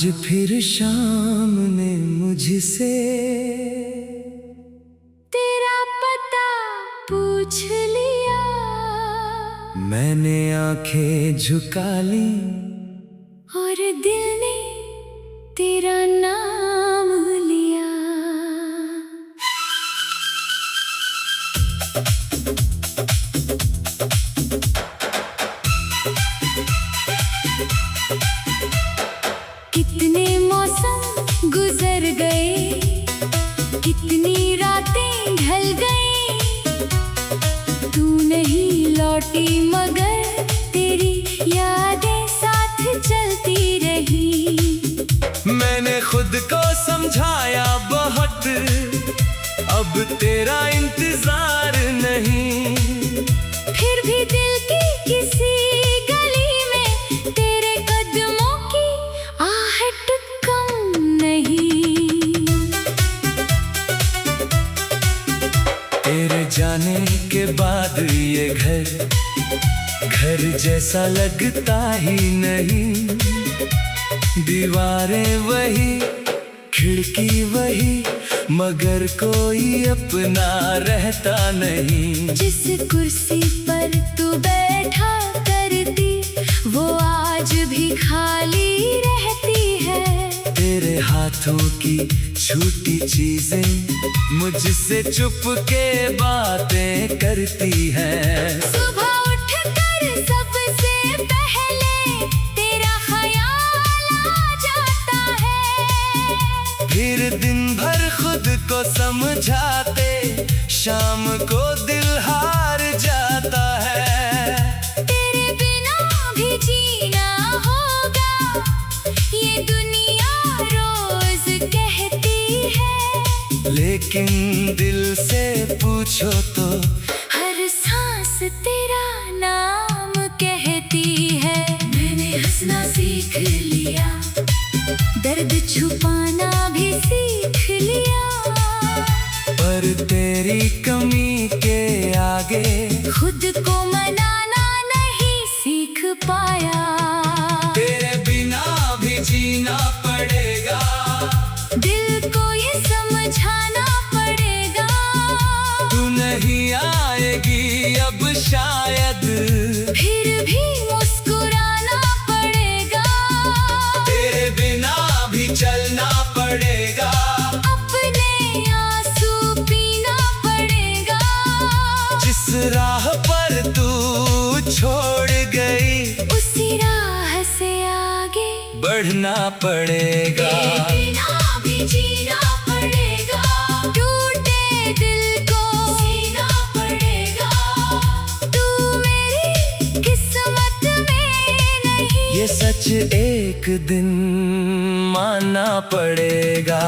आज फिर शाम ने मुझसे तेरा पता पूछ लिया। मैंने आंखें झुका ली और दिल ने तेरा नाम लिया। कितने मौसम गुजर गए, कितनी रातें ढल गई, तू नहीं लौटी मगर तेरी यादें साथ चलती रही। मैंने खुद को समझाया बहुत, अब तेरा इंतजार नहीं। फिर भी दिल की किसी गली में तेरे कदमों की आहट कम नहीं। तेरे जाने के बाद ये घर जैसा लगता ही नहीं। दीवारें वही, खिड़की वही, मगर कोई अपना रहता नहीं। जिस कुर्सी पर तू बैठा करती वो आज भी खाली रहती है। तेरे हाथों की छूटी चीजें मुझसे चुपके बातें करती हैं। सुबह उठकर सबसे पहले तेरा ख्याल आ जाता है। फिर दिन भर खुद को समझाते शाम को दिल हार जाता है। तेरे बिना भी जीना होगा ये दुनिया रोज कहती है। लेकिन दिल से पूछो तो हर सांस तेरा नाम कहती है। मैंने हंसना सीख लिया, दर्द छुपाना भी सीख लिया, पर तेरी कमी के आगे खुद को मनाना नहीं सीख पाया। तेरे बिना भी जीना पड़ेगा, दिल को ये समझाना पड़ेगा। तू नहीं आएगी अब शायद, फिर भी मुस्कुराना पड़ेगा। तेरे बिना भी चलना पड़ेगा, अपने आंसू पीना पड़ेगा। जिस राह पर तू छोड़ गई उसी राह से आगे बढ़ना पड़ेगा। बिना भी जीना पड़ेगा, टूटे दिल को सीना पड़ेगा। तू मेरी किस्मत में नहीं, ये सच एक दिन मानना पड़ेगा।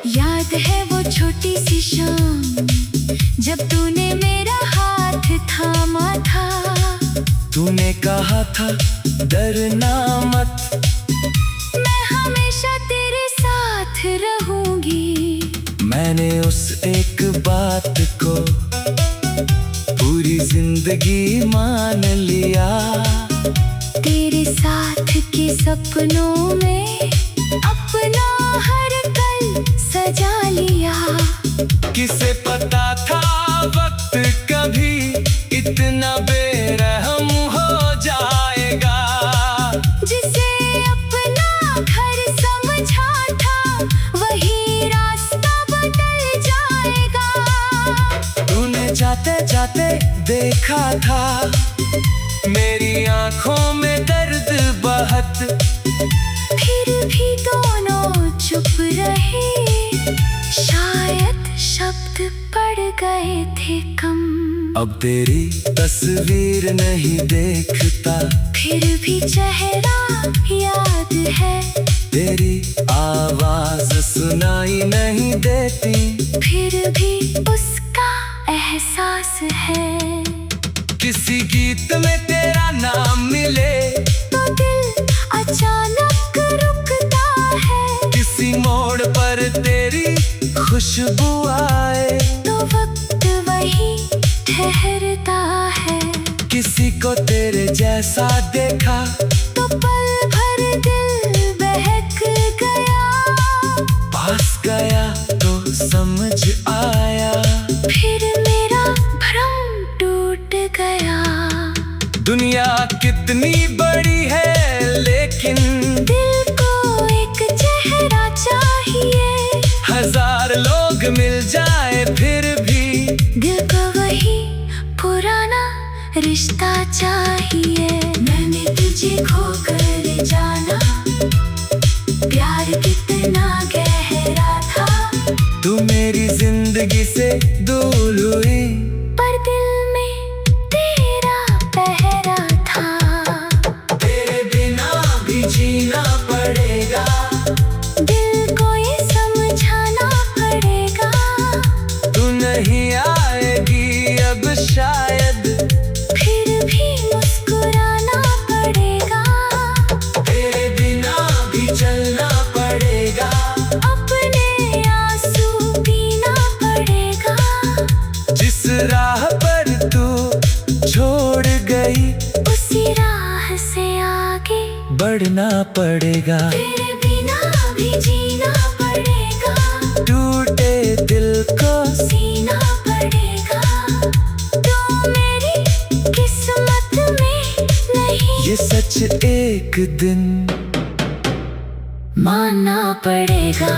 याद है वो छोटी सी शाम जब तूने मेरा हाथ थामा था। तूने कहा था डरना मत, मैं हमेशा तेरे साथ रहूंगी। मैंने उस एक बात को पूरी जिंदगी मान लिया। तेरे साथ के सपनों में अपना हर पल सजा लिया। किसे पता था वक्त कभी इतना बेरहम हो जाएगा। जिसे अपना घर समझा था वही रास्ता बदल जाएगा। तूने जाते जाते देखा था मेरी आंखों में दर्द बहुत, फिर भी दोनों चुप रहे। शायद शब्द पड़ गए थे कम। अब तेरी तस्वीर नहीं देखता, फिर भी चेहरा याद है। तेरी आवाज सुनाई नहीं देती, फिर भी उसका एहसास है। किसी गीत में तेरा नाम मिले तो दिल अचानक रुकता है। किसी मोड़ पर तेरी खुशबू आए तो वक्त वही ठहरता है। किसी को तेरे जैसा देखा तो पल भर दिल बहक गया। पास गया तो समझ आया फिर मेरा भ्रम टूट गया। दुनिया कितनी बड़ी है लेकिन दिल को एक चेहरा चाहिए। हजार लोग मिल जाए फिर भी दिल को वही पुराना रिश्ता चाहिए। मैंने तुझे खोकर जाना, प्यार कितना गहरा था। तू मेरी जिंदगी से दूर हुई पर दिल में तेरा पहरा था। तेरे बिना भी जीना पड़ेगा। दिल को ये समझाना पड़ेगा। तू नहीं आएगी अब शायद, फिर भी मुस्कुराना पड़ेगा। तेरे बिना भी चलना पड़ेगा। अपने आंसू पीना पड़ेगा। जिस राह पर तू छोड़ गई उसी राह से आगे बढ़ना पड़ेगा। तेरे बिना भी जीना पड़ेगा। टूटे दिल को सीना पड़ेगा। तो मेरी किस्मत में नहीं, ये सच एक दिन मानना पड़ेगा।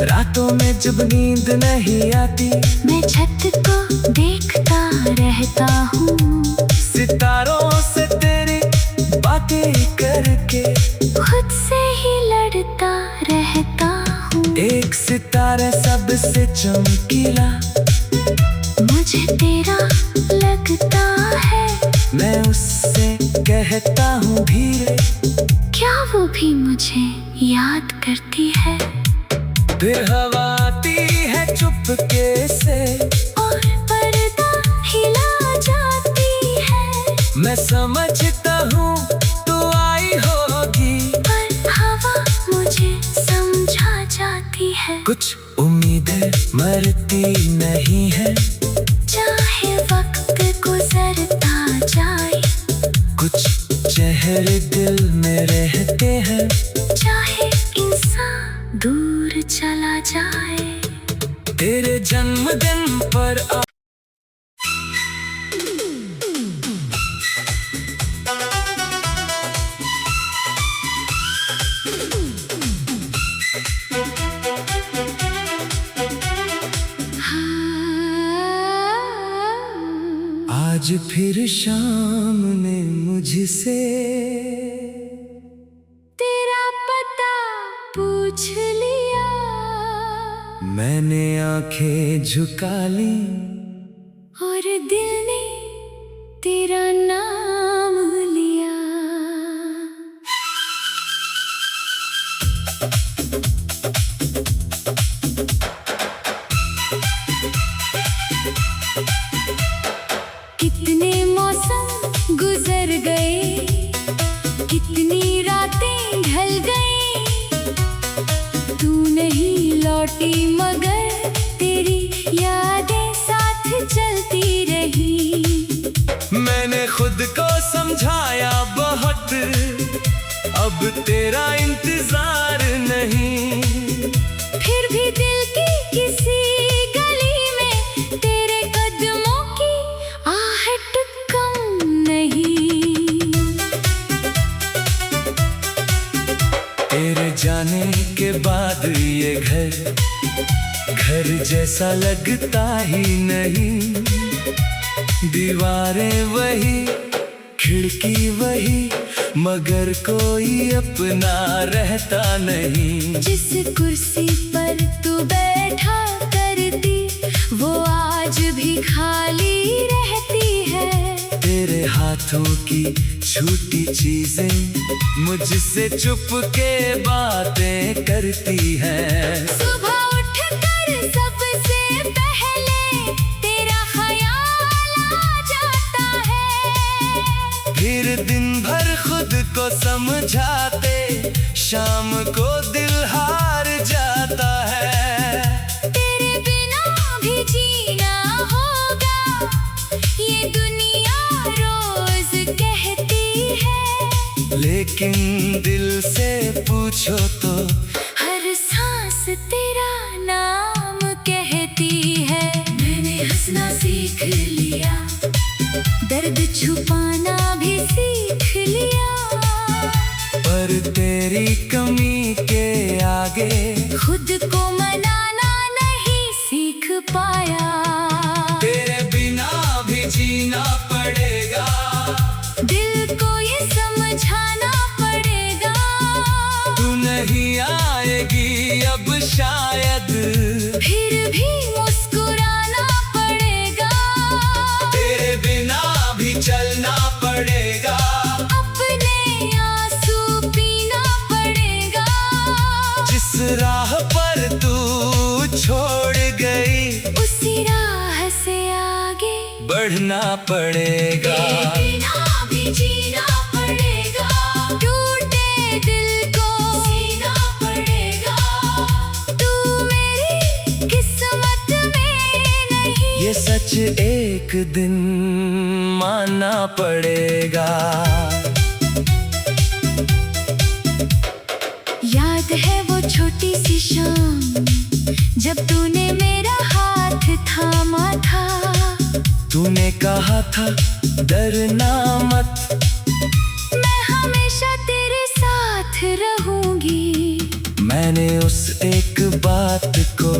रातों में जब नींद नहीं आती मैं छत को देखता रहता हूँ। सितारों से तेरी बातें करके खुद से ही लड़ता रहता हूँ। एक सितारा सबसे चमकीला मुझे तेरा लगता है। मैं उससे कहता हूँ धीरे, क्या वो भी मुझे याद करती है? फिर हवा आती है चुपके से और पर्दा हिला जाती है। मैं समझता हूँ तू आई होगी। पर हवा मुझे समझा जाती है। कुछ उम्मीदें मरती नहीं है, चाहे वक्त गुजरता जाए। कुछ चेहरे दिल में रहते हैं। चाहे इंसान दूर चला जाए। तेरे जन्मदिन पर आज फिर शाम ने मुझसे तेरा पता पूछ लिया। मैंने आंखें झुका ली और दिल ने तेरा नाम लिया। कितने मौसम गुजर गए, कितनी रातें ढल गई। तू नहीं लौटी मगर तेरी यादें साथ चलती रही। मैंने खुद को समझाया बहुत, अब तेरा इंतजार नहीं। फिर भी दिल की किसी गली में तेरे कदमों की आहट कम नहीं। तेरे जाने के बाद ये घर जैसा लगता ही नहीं। दीवारें वही, खिड़की वही, मगर कोई अपना रहता नहीं। जिस कुर्सी पर तू बैठा करती वो आज भी खाली रहती है। तेरे हाथों की छूटी चीजें मुझसे चुपके बातें करती हैं। सुबह उठकर सबसे पहले तेरा ख्याल आ जाता है। फिर दिन भर खुद को समझाते शाम को दिल हार जाता है। तेरे बिना भी जीना होगा। पूछो तो हर सांस तेरा नाम कहती है। मैंने हंसना सीख लिया, दर्द छुपाना भी सीख लिया, पर तेरी कमी के आगे खुद को मनाना नहीं सीख पाया। तेरे बिना भी जीना पड़ेगा, दिल को ये समझाना पड़ेगा, तू नहीं आएगी अब शायद, फिर भी मुस्कुराना पड़ेगा, तेरे बिना भी चलना पड़ेगा, अपने आंसू पीना पड़ेगा, जिस राह पर तू छोड़ गई उसी राह से आगे बढ़ना पड़ेगा। बिना भी जीना पड़ेगा, टूटे दिल को सीना पड़ेगा, तू मेरी किस्मत में नहीं, ये सच एक दिन मानना पड़ेगा। याद है वो छोटी सी शाम जब तूने मेरा हाथ थामा था, तूने कहा था डरना मत, मैं हमेशा तेरे साथ रहूंगी। मैंने उस एक बात को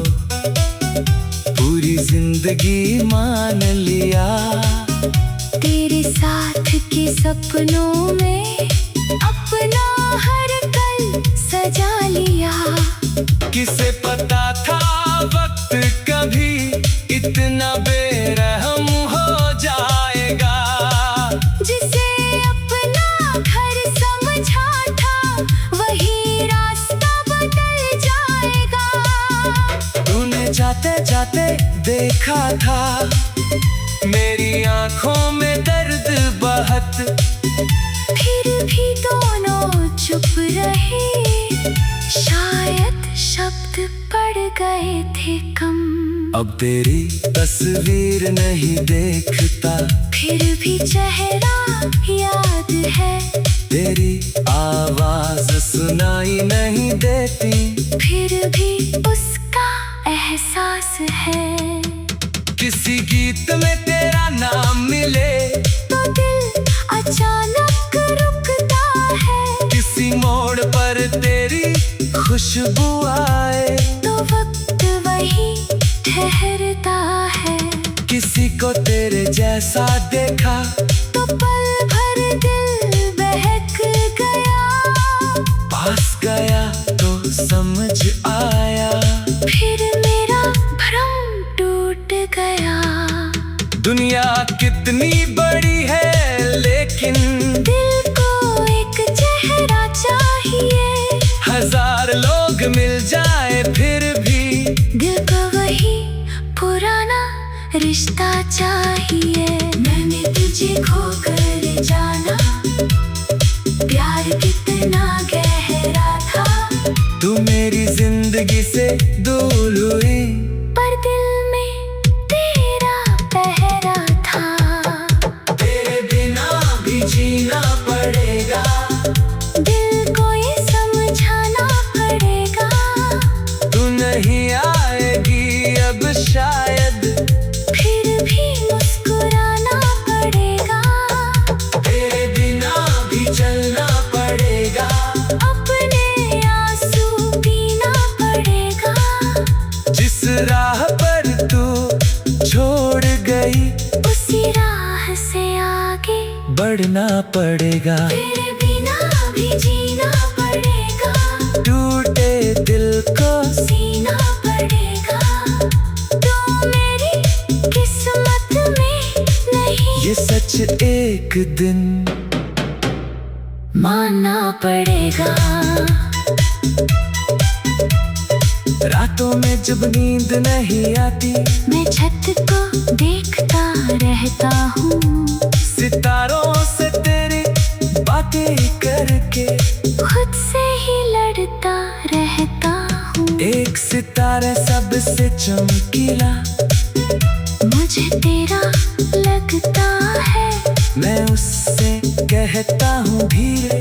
पूरी जिंदगी मान लिया, तेरे साथ के सपनों में अपना हर पल सजा लिया। किसे पता था वक्त कभी इतना बेरहम हो जाएगा, जिसे अपना घर समझा था वही रास्ता बदल जाएगा। तूने जाते जाते देखा था मेरी आंखों में दर्द बहुत, फिर भी दोनों चुप रहे, शायद शब्द पड़ गए थे कम। अब तेरी तस्वीर नहीं देखता, फिर भी चेहरा याद है, तेरी आवाज सुनाई नहीं देती, फिर भी उसका एहसास है। किसी गीत में तेरा नाम मिले तो दिल अचानक रुकता है, किसी मोड़ पर तेरी खुशबू आए तो वक्त वही ठहरता है, किसी को तेरे जैसा देखा तो पल भर दिल बहक गया, पास गया तो समझ आया, फिर मेरा भ्रम टूट गया। दुनिया कितनी बड़ी है लेकिन दिल को एक चेहरा चाहिए, हजार लोग मिल जाए फिर भी दिल को वही पुराना रिश्ता चाहिए। मैंने तुझे खोकर जाना, प्यार कितना गहरा था, तू मेरी जिंदगी से दूर हुई, पर दिल में तेरा पहरा था। तेरे बिना भी जीना पड़ेगा, दिल को ये समझाना पड़ेगा, तू नहीं आएगी अब शायद, फिर भी मुस्कुराना पड़ेगा, तेरे बिना भी चलना पड़ेगा, अपने आंसू पीना पड़ेगा, जिस राह पर तू छोड़ गई उसी राह से आगे बढ़ना पड़ेगा, तेरे बिना भी जीना पड़ेगा, टूटे दिल को सीना पड़ेगा, तू मेरी किस्मत में नहीं, ये सच एक दिन मानना पड़ेगा। रातों में जब नींद नहीं आती, मैं छत को देखता रहता हूँ, सितारों से तेरी बातें करके खुद से ही लड़ता रहता हूँ। एक सितारा सबसे चमकीला मुझे तेरा लगता है, मैं उससे कहता हूँ धीरे,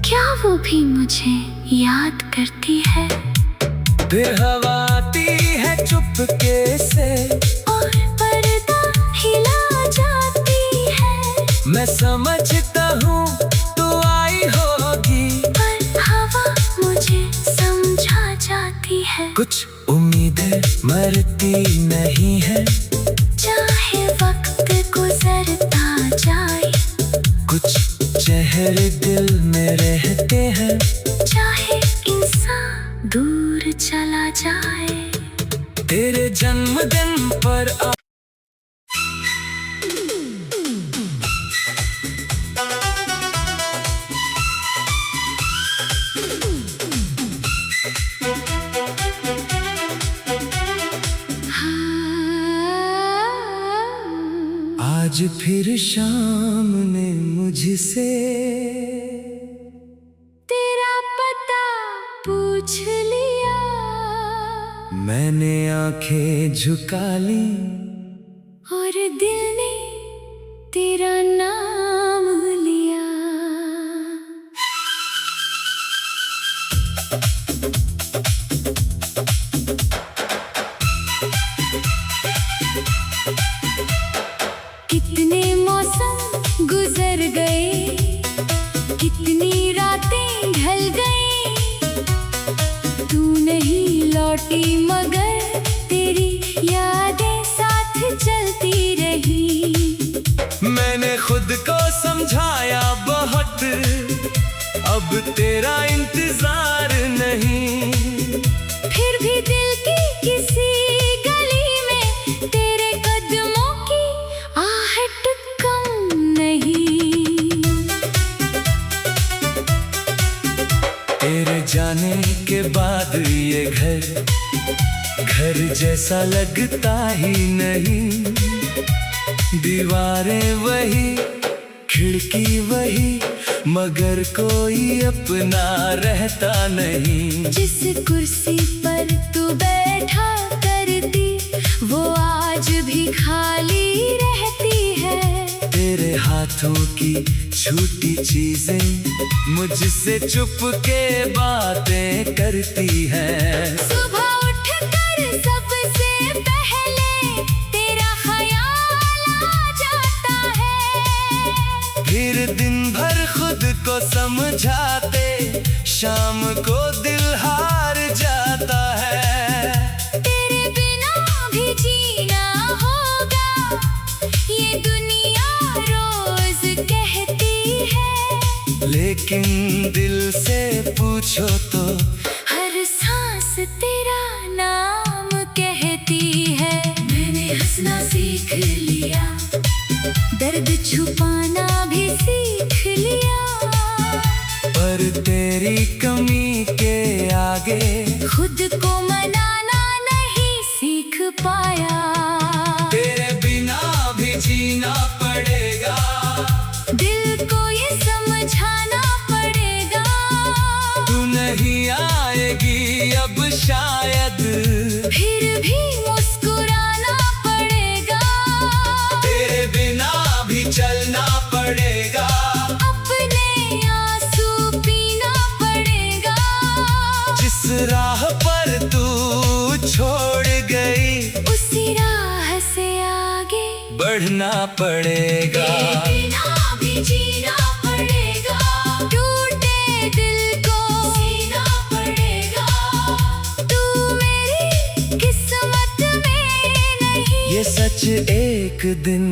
क्या वो भी मुझे याद करती है। फिर हवा आती है चुपके से और पर्दा हिला जाती है। मैं समझता हूँ तू आई होगी, पर हवा मुझे समझा जाती है। कुछ उम्मीदें मरती नहीं है, चाहे वक्त गुजरता जाए। कुछ चेहरे दिल में रहते हैं, चाहे इंसान दूर चला जाए। तेरे जन्मदिन पर आज फिर शाम ने मुझसे तेरा पता पूछ लिया। मैंने आंखें झुका ली और दिल ने तेरा नाम लिया। कितने मौसम गुजर गए, कितनी रातें ढल गई। तू नहीं लौटी मगर तेरी यादें साथ चलती रही। मैंने खुद को समझाया बहुत, अब तेरा इंतजार नहीं। फिर भी दिल की किसी गली में तेरे कदमों की आहट कम नहीं। तेरे जाने के बाद ये घर जैसा लगता ही नहीं। दीवारें वही, खिड़की वही, मगर कोई अपना रहता नहीं। जिस कुर्सी पर तू बैठा करती, वो आज भी खाली रहती है। तेरे हाथों की छोटी चीजें मुझसे चुपके बातें करती हैं। सुबह उठकर सबसे पहले तेरा ख्याल आ जाता है। फिर दिन भर खुद को समझाते, शाम को दिल हार जाता है। तेरे बिना भी जीना होगा, ये दुनिया रोज कहती है। लेकिन दिल से पूछो तो हर सांस तेरा नाम कहती है। मैंने हंसना सीख लिया, दर्द छुपाना भी सीख लिया। पर तेरी कमी के आगे खुद को मनाना नहीं सीख पाया। तेरे बिना भी जीना पड़ेगा, दिल को ये समझाना पड़ेगा। तू नहीं आएगी अब शायद, फिर भी मुस्कुराना पड़ेगा। तेरे बिना भी चलना पड़ेगा। अपने आंसू पीना पड़ेगा। जिस राह पर तू छोड़ गई, उसी राह से आगे बढ़ना पड़ेगा। तेरे बिना भी जीना पड़ेगा। टूटे दिल को सीना पड़ेगा। तू मेरी किस्मत में नहीं। ये सच एक दिन